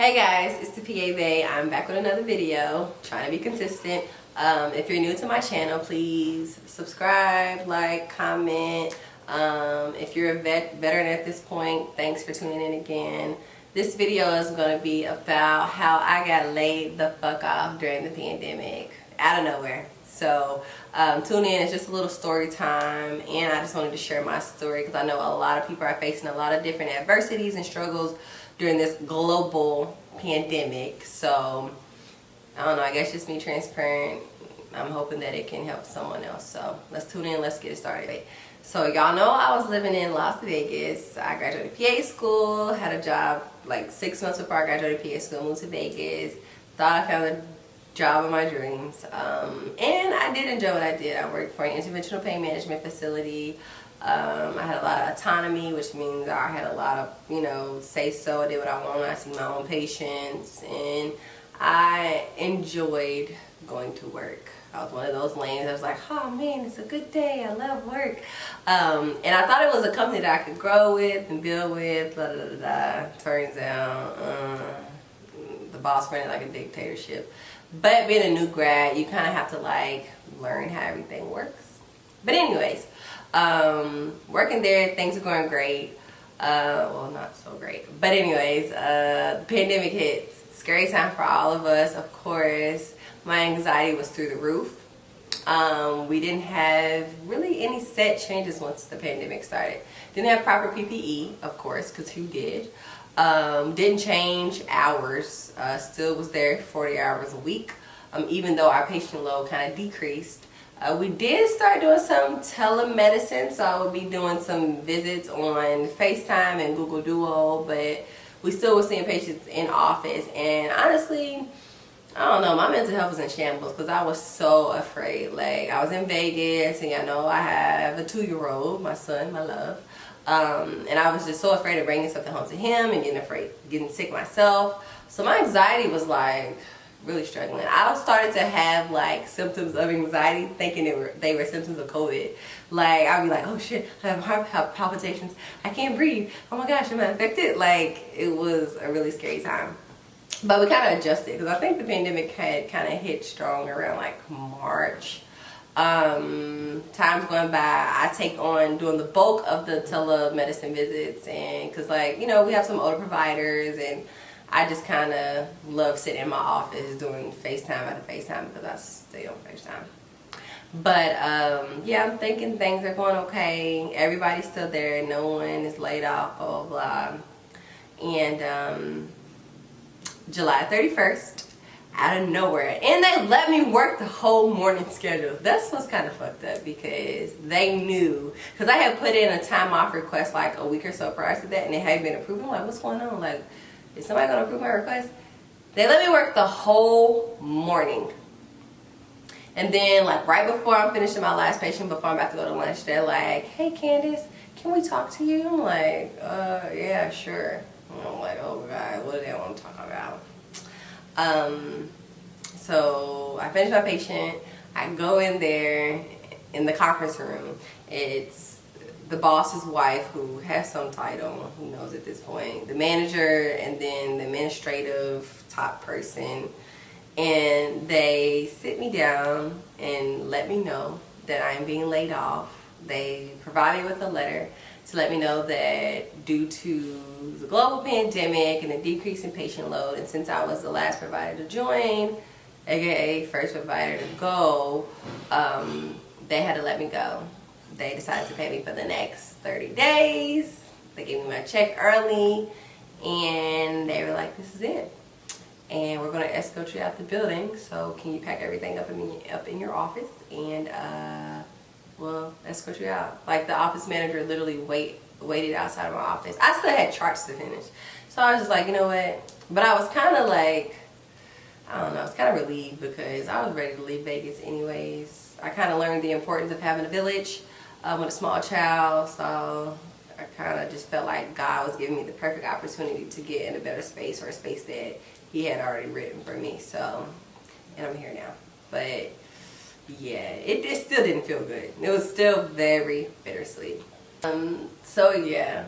Hey guys, it's thePAbae. I'm back with another video, trying to be consistent. If you're new to my channel, please subscribe, like, comment. If you're a veteran at this point, thanks for tuning in again. This video is going to be about how I got laid the fuck off during the pandemic, out of nowhere. So tune in, it's just a little story time, and I just wanted to share my story because I know a lot of people are facing a lot of different adversities and struggles during this global pandemic. So I don't know, I guess just be transparent. I'm hoping that it can help someone else. So let's tune in, let's get started. So y'all know I was living in Las Vegas. I graduated PA school, had a job like 6 months before I graduated PA school, moved to Vegas, thought I found the job of my dreams. And I did enjoy what I did. I worked for an interventional pain management facility. I had a lot of autonomy, which means I had a lot of, say so. I did what I wanted. I see my own patients, and I enjoyed going to work. I was one of those lanes. I was like, oh man, it's a good day. I love work. And I thought it was a company that I could grow with and build with. Blah, blah, blah, blah. Turns out the boss ran it like a dictatorship. But being a new grad, you kind of have to like learn how everything works. But anyways, working there, things are going great. Well, not so great. But anyways, the pandemic hits. Scary time for all of us, of course. My anxiety was through the roof. We didn't have really any set changes once the pandemic started. Didn't have proper PPE, of course, because who did? Didn't change hours. Still was there 40 hours a week, even though our patient load kind of decreased. We did start doing some telemedicine, so I would be doing some visits on FaceTime and Google Duo, but we still were seeing patients in office. And honestly, I don't know, my mental health was in shambles because I was so afraid. Like, I was in Vegas, and y'all know I have a 2-year-old, my son, my love. And I was just so afraid of bringing something home to him and getting sick myself. So my anxiety was like really struggling. I started to have like symptoms of anxiety, thinking they were symptoms of COVID. Like, I'd be like, oh shit, I have heart palpitations, I can't breathe, oh my gosh, am I infected? Like, it was a really scary time. But we kind of adjusted because I think the pandemic had kind of hit strong around like March. Time's going by, I take on doing the bulk of the telemedicine visits, and because we have some older providers, and I just kind of love sitting in my office doing FaceTime after FaceTime because I stay on FaceTime. But yeah, I'm thinking things are going okay. Everybody's still there. No one is laid off, blah, blah, blah. And July 31st, out of nowhere, and they let me work the whole morning schedule. That's what's kind of fucked up, because they knew, because I had put in a time off request like a week or so prior to that, and it hadn't been approved. I'm like, what's going on? Like, is somebody gonna approve my request? They let me work the whole morning. And then like right before I'm finishing my last patient, before I'm about to go to lunch, they're like, hey Candace, can we talk to you? I'm like, yeah, sure. And I'm like, oh God, what do they want to talk about? So I finish my patient, I go in there in the conference room. It's the boss's wife, who has some title, who knows at this point, the manager, and then the administrative top person. And they sit me down and let me know that I am being laid off. They provide me with a letter to let me know that due to the global pandemic and a decrease in patient load, and since I was the last provider to join, aka first provider to go, they had to let me go. They decided to pay me for the next 30 days. They gave me my check early, and they were like, this is it. And we're going to escort you out the building, so can you pack everything up in your office, and we'll escort you out. Like, the office manager literally waited outside of my office. I still had charts to finish. So I was just like, you know what? But I was kind of like, I don't know, I was kind of relieved because I was ready to leave Vegas anyways. I kind of learned the importance of having a village with a small child, so I kind of just felt like God was giving me the perfect opportunity to get in a better space, or a space that He had already written for me. So, and I'm here now. But yeah, it still didn't feel good. It was still very bittersweet. So yeah,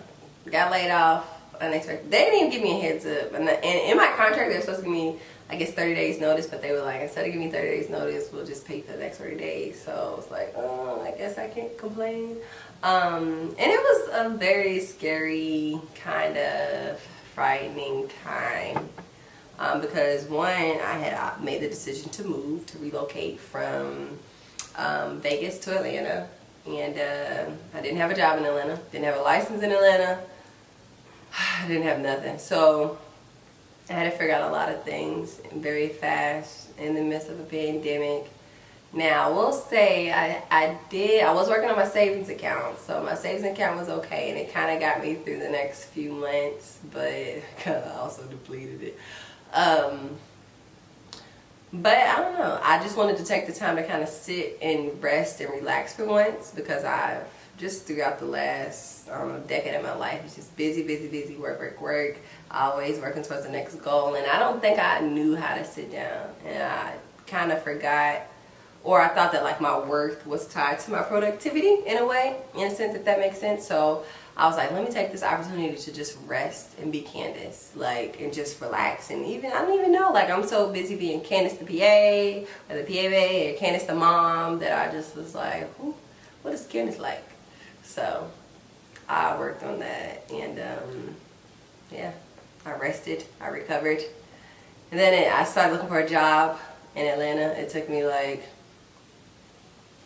got laid off. unexpected. They didn't even give me a heads up. And in my contract, they were supposed to give me, I guess, 30 days notice, but they were like, instead of giving me 30 days notice, we'll just pay for the next 30 days. So I was like, oh, I guess I can't complain. And it was a very scary, kind of frightening time. Because one, I had made the decision to move, to relocate from Vegas to Atlanta. And I didn't have a job in Atlanta, didn't have a license in Atlanta, I didn't have nothing. So I had to figure out a lot of things very fast in the midst of a pandemic. Now, I will say I was working on my savings account, so my savings account was okay, and it kind of got me through the next few months, but it kind of also depleted it. But I don't know, I just wanted to take the time to kind of sit and rest and relax for once, because I've just throughout the last, I don't know, decade of my life, it's just busy, work. Always working towards the next goal, and I don't think I knew how to sit down, and I kind of forgot, or I thought that like my worth was tied to my productivity in a way, in a sense, if that makes sense. So I was like, let me take this opportunity to just rest and be Candace, like, and just relax. And even, I don't even know, like, I'm so busy being Candace the PA, or the thePAbae, or Candace the mom, that I just was like, what is Candace like? So I worked on that, and yeah, I rested, I recovered. And then I started looking for a job in Atlanta. It took me like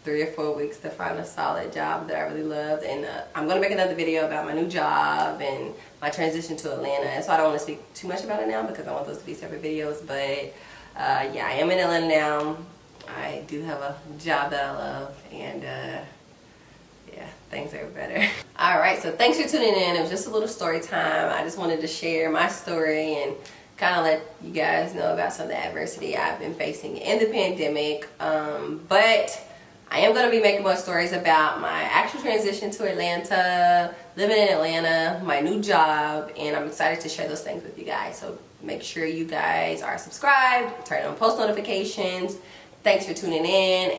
3 or 4 weeks to find a solid job that I really loved. And I'm going to make another video about my new job and my transition to Atlanta. And so I don't want to speak too much about it now, because I want those to be separate videos. But yeah, I am in Atlanta now. I do have a job that I love, and yeah, things are better. Alright, so thanks for tuning in. It was just a little story time. I just wanted to share my story and kind of let you guys know about some of the adversity I've been facing in the pandemic. But I am going to be making more stories about my actual transition to Atlanta, living in Atlanta, my new job, and I'm excited to share those things with you guys. So make sure you guys are subscribed, turn on post notifications. Thanks for tuning in.